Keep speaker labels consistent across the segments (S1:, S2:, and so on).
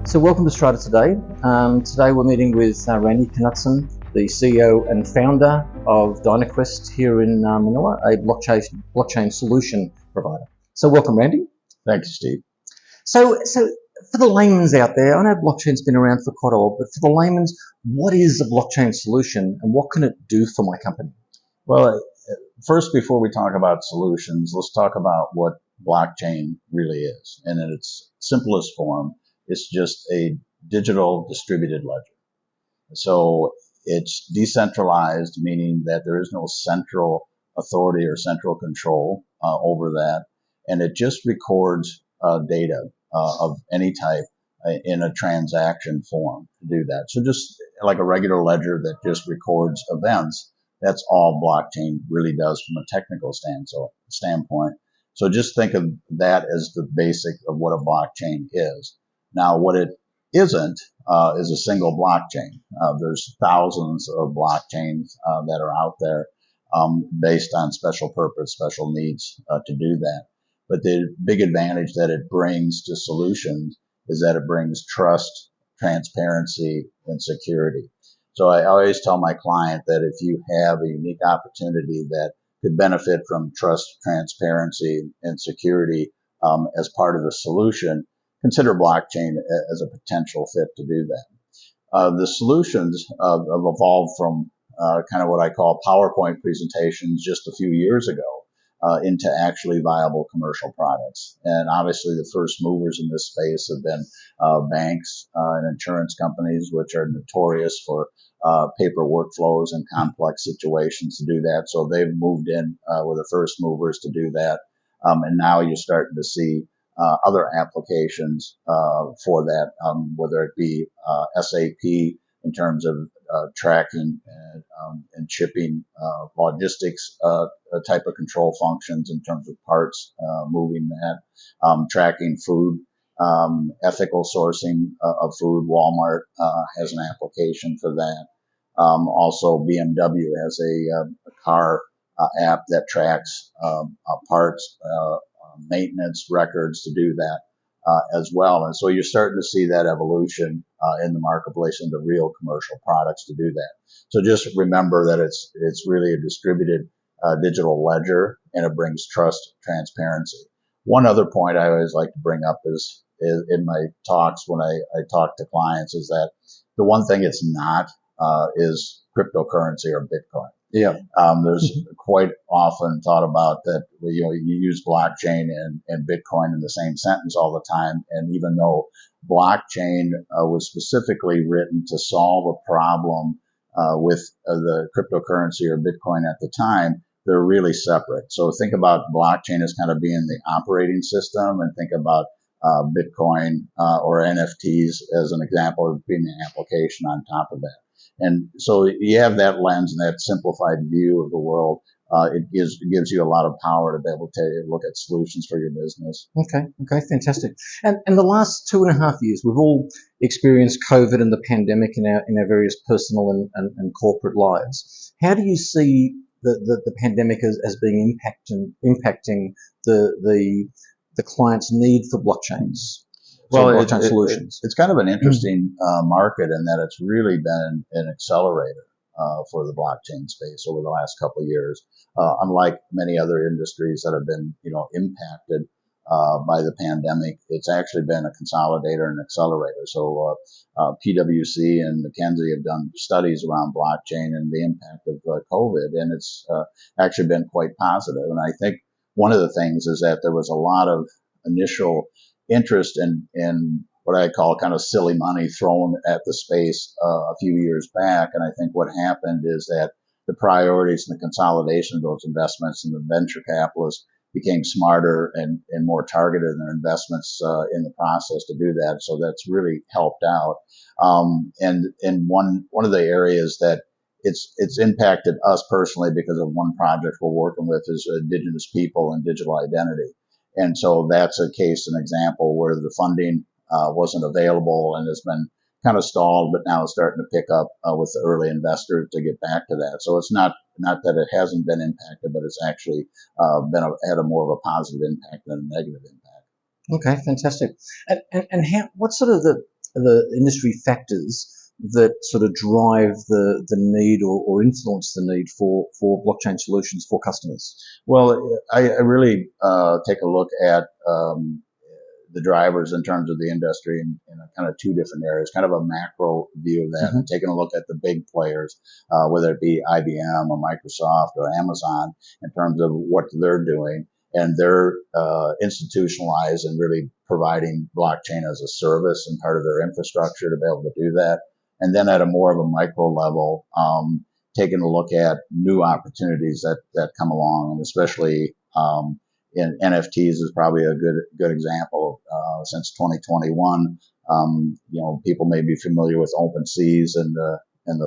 S1: So welcome to Strata today. Today we're meeting with Randy Knutson, the CEO and founder of Dynaquest here in Manila, a blockchain solution provider. So welcome, Randy.
S2: Thank you, Steve.
S1: So for the layman's out there, I know blockchain's been around for quite a while, but for the layman's, what is a blockchain solution and what can it do for my company?
S2: Well, first, before we talk about solutions, let's talk about what blockchain really is. And in its simplest form, it's just a digital distributed ledger. So it's decentralized, meaning that there is no central authority or central control over that. And it just records data of any type in a transaction form to do that. So just like a regular ledger that just records events, that's all blockchain really does from a technical standpoint. So just think of that as the basic of what a blockchain is. Now, what it isn't is a single blockchain. There's thousands of blockchains that are out there based on special purpose, special needs to do that. But the big advantage that it brings to solutions is that it brings trust, transparency, and security. So I always tell my client that if you have a unique opportunity that could benefit from trust, transparency, and security as part of the solution, consider blockchain as a potential fit to do that. The solutions have evolved from kind of what I call PowerPoint presentations just a few years ago into actually viable commercial products. And obviously the first movers in this space have been banks and insurance companies, which are notorious for paper workflows and complex situations to do that. So they've moved in with the first movers to do that. And now you're starting to see other applications for that, whether it be SAP in terms of tracking and shipping, logistics type of control functions in terms of parts, moving that, tracking food, ethical sourcing of food. Walmart has an application for that. Also, BMW has a car app that tracks parts, maintenance records to do that as well. And so you're starting to see that evolution in the marketplace into real commercial products to do that. So just remember that it's really a distributed digital ledger, and it brings trust, transparency. One other point I always like to bring up is in my talks when I talk to clients is that the one thing it's not is cryptocurrency or Bitcoin.
S1: Yeah.
S2: There's quite often thought about that, you use blockchain and Bitcoin in the same sentence all the time. And even though blockchain was specifically written to solve a problem with the cryptocurrency or Bitcoin at the time, they're really separate. So think about blockchain as kind of being the operating system, and think about Bitcoin or NFTs as an example of being the application on top of that. And so you have that lens and that simplified view of the world. It gives you a lot of power to be able to look at solutions for your business.
S1: Okay, fantastic. And the last 2.5 years, we've all experienced COVID and the pandemic in our various personal and corporate lives. How do you see the pandemic as being impacting the client's need for blockchains?
S2: Well, it's kind of an interesting market in that it's really been an accelerator for the blockchain space over the last couple of years. Unlike many other industries that have been, impacted by the pandemic, it's actually been a consolidator and accelerator. So PwC and McKinsey have done studies around blockchain and the impact of COVID, and it's actually been quite positive. And I think one of the things is that there was a lot of initial interest in what I call kind of silly money thrown at the space a few years back. And I think what happened is that the priorities and the consolidation of those investments and the venture capitalists became smarter and more targeted in their investments in the process to do that. So that's really helped out. And one of the areas that it's impacted us personally because of one project we're working with is indigenous people and digital identity. And so that's a case, an example where the funding wasn't available and has been kind of stalled, but now it's starting to pick up with the early investors to get back to that. So it's not that it hasn't been impacted, but it's actually had a more of a positive impact than a negative impact.
S1: Okay, fantastic. And what's sort of the the industry factors that sort of drive the need or influence the need for blockchain solutions for customers?
S2: Well, I really take a look at the drivers in terms of the industry in kind of two different areas, kind of a macro view of that, and taking a look at the big players, whether it be IBM or Microsoft or Amazon, in terms of what they're doing. And they're institutionalized and really providing blockchain as a service and part of their infrastructure to be able to do that. And then at a more of a micro level, taking a look at new opportunities that come along, and especially in NFTs is probably a good example. Since 2021, people may be familiar with OpenSeas and the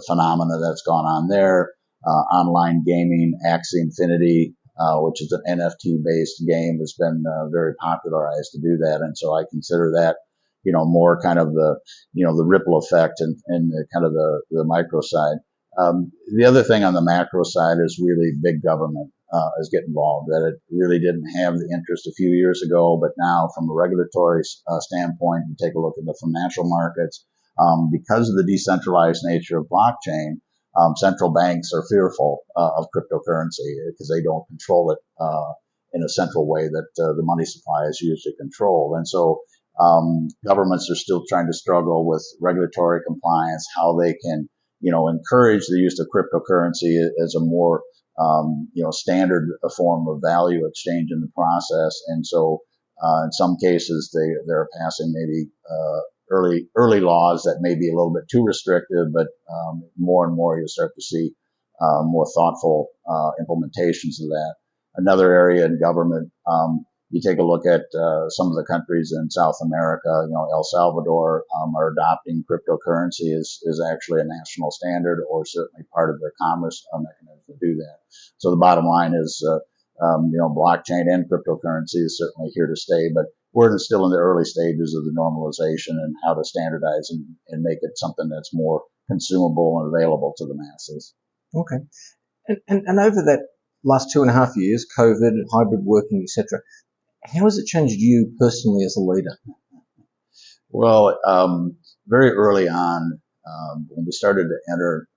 S2: phenomena that's gone on there. Online gaming, Axie Infinity, which is an NFT-based game, has been very popularized to do that, and so I consider that more kind of the ripple effect and the kind of the micro side. The other thing on the macro side is really big government is getting involved. That it really didn't have the interest a few years ago, but now from a regulatory standpoint, you take a look at the financial markets. Because of the decentralized nature of blockchain, central banks are fearful of cryptocurrency because they don't control it in a central way that the money supply is usually controlled. And so governments are still trying to struggle with regulatory compliance, how they can encourage the use of cryptocurrency as a more standard form of value exchange in the process. And so in some cases they're passing maybe early laws that may be a little bit too restrictive, but more and more you'll start to see more thoughtful implementations of that. Another area in government, you take a look at some of the countries in South America, El Salvador are adopting cryptocurrency is actually a national standard or certainly part of their commerce mechanism to do that. So the bottom line is, blockchain and cryptocurrency is certainly here to stay, but we're still in the early stages of the normalization and how to standardize and make it something that's more consumable and available to the masses.
S1: Okay. And over that last 2.5 years, COVID, hybrid working, etc., how has it changed you personally as a leader?
S2: Well, very early on, when we started to enter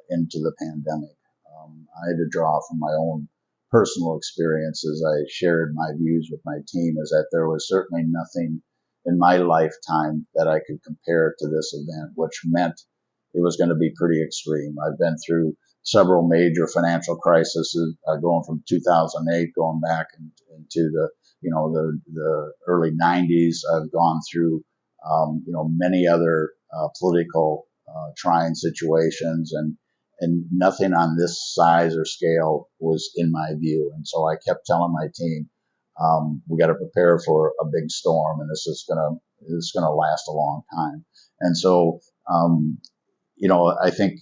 S2: into the pandemic, I had to draw from my own personal experiences. I shared my views with my team is that there was certainly nothing in my lifetime that I could compare to this event, which meant it was going to be pretty extreme. I've been through several major financial crises, going from 2008, going back into the early 90s. I've gone through, many other political trying situations, and nothing on this size or scale was in my view. And so I kept telling my team, we got to prepare for a big storm, and this is gonna last a long time. And so, I think,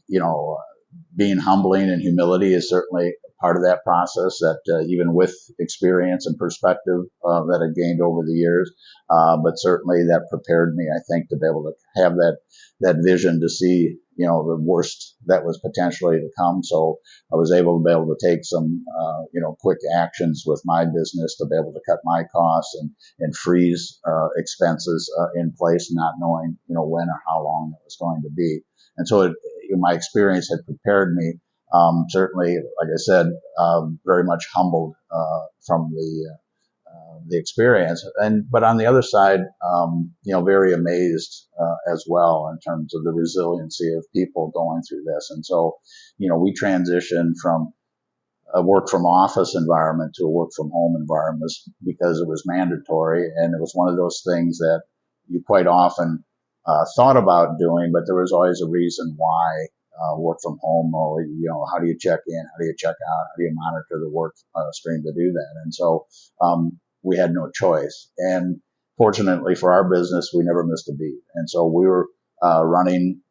S2: being humbling and humility is certainly part of that process, that even with experience and perspective that I've gained over the years, but certainly that prepared me, I think, to be able to have that vision to see, the worst that was potentially to come. So I was able to take some, quick actions with my business to be able to cut my costs and freeze expenses in place, not knowing, when or how long it was going to be. And so my experience had prepared me. Certainly, like I said, very much humbled from the experience, but on the other side, very amazed as well in terms of the resiliency of people going through this. And so, we transitioned from a work from office environment to a work from home environment because it was mandatory, and it was one of those things that you quite often thought about doing, but there was always a reason why. Work from home, or how do you check in, how do you check out, how do you monitor the work stream to do that? And so we had no choice. And fortunately for our business, we never missed a beat. And so we were running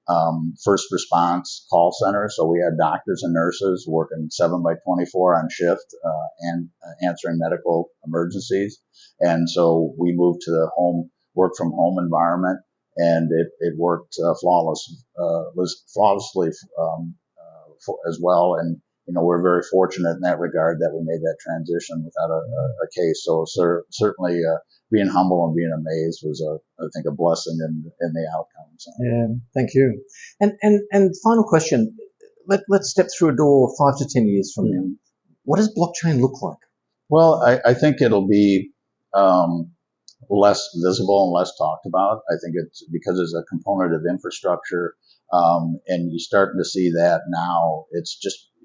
S2: first response call center. So we had doctors and nurses working 7/24 on shift and answering medical emergencies. And so we moved to the work from home environment. And it worked flawlessly as well. And, we're very fortunate in that regard that we made that transition without a case. So certainly being humble and being amazed was I think a blessing in the outcome. So.
S1: Yeah, thank you. And final question. Let's step through a door 5 to 10 years from now. What does blockchain look like?
S2: Well, I think it'll be less visible and less talked about. I think it's because it's a component of infrastructure, and you're starting to see that now. It's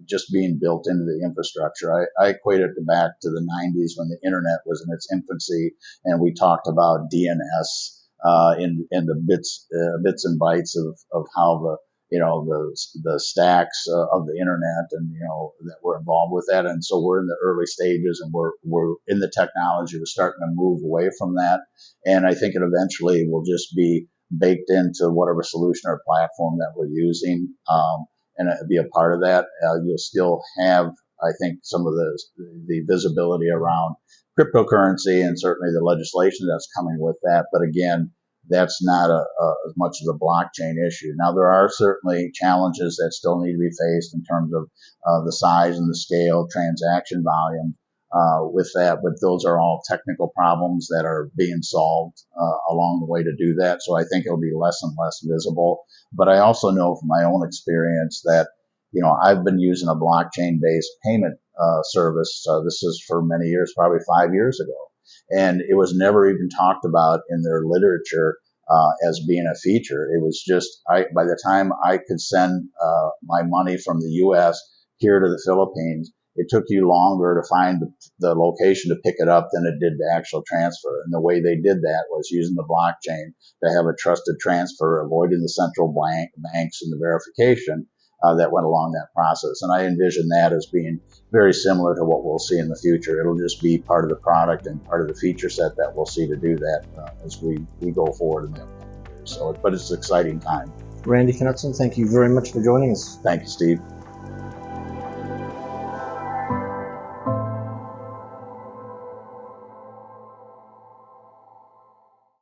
S2: just being built into the infrastructure. I equate it back to the 90s when the internet was in its infancy, and we talked about DNS in the bits and bytes of how the stacks of the internet and that we're involved with that. And so we're in the early stages, and we're in the technology. We're starting to move away from that, and I think it eventually will just be baked into whatever solution or platform that we're using, and be a part of that. You'll still have, I think, some of the visibility around cryptocurrency and certainly the legislation that's coming with that. But again, that's not as much of a blockchain issue. Now, there are certainly challenges that still need to be faced in terms of the size and the scale, transaction volume with that, but those are all technical problems that are being solved along the way to do that. So I think it'll be less and less visible. But I also know from my own experience that, I've been using a blockchain-based payment service. This is for many years, probably 5 years ago. And it was never even talked about in their literature as being a feature. It was just, by the time I could send my money from the U.S. here to the Philippines, it took you longer to find the location to pick it up than it did the actual transfer. And the way they did that was using the blockchain to have a trusted transfer, avoiding the central banks and the verification that went along that process. And I envision that as being very similar to what we'll see in the future. It'll just be part of the product and part of the feature set that we'll see to do that as we go forward in the upcoming years. But it's an exciting time.
S1: Randy Knutson, thank you very much for joining us.
S2: Thank you, Steve.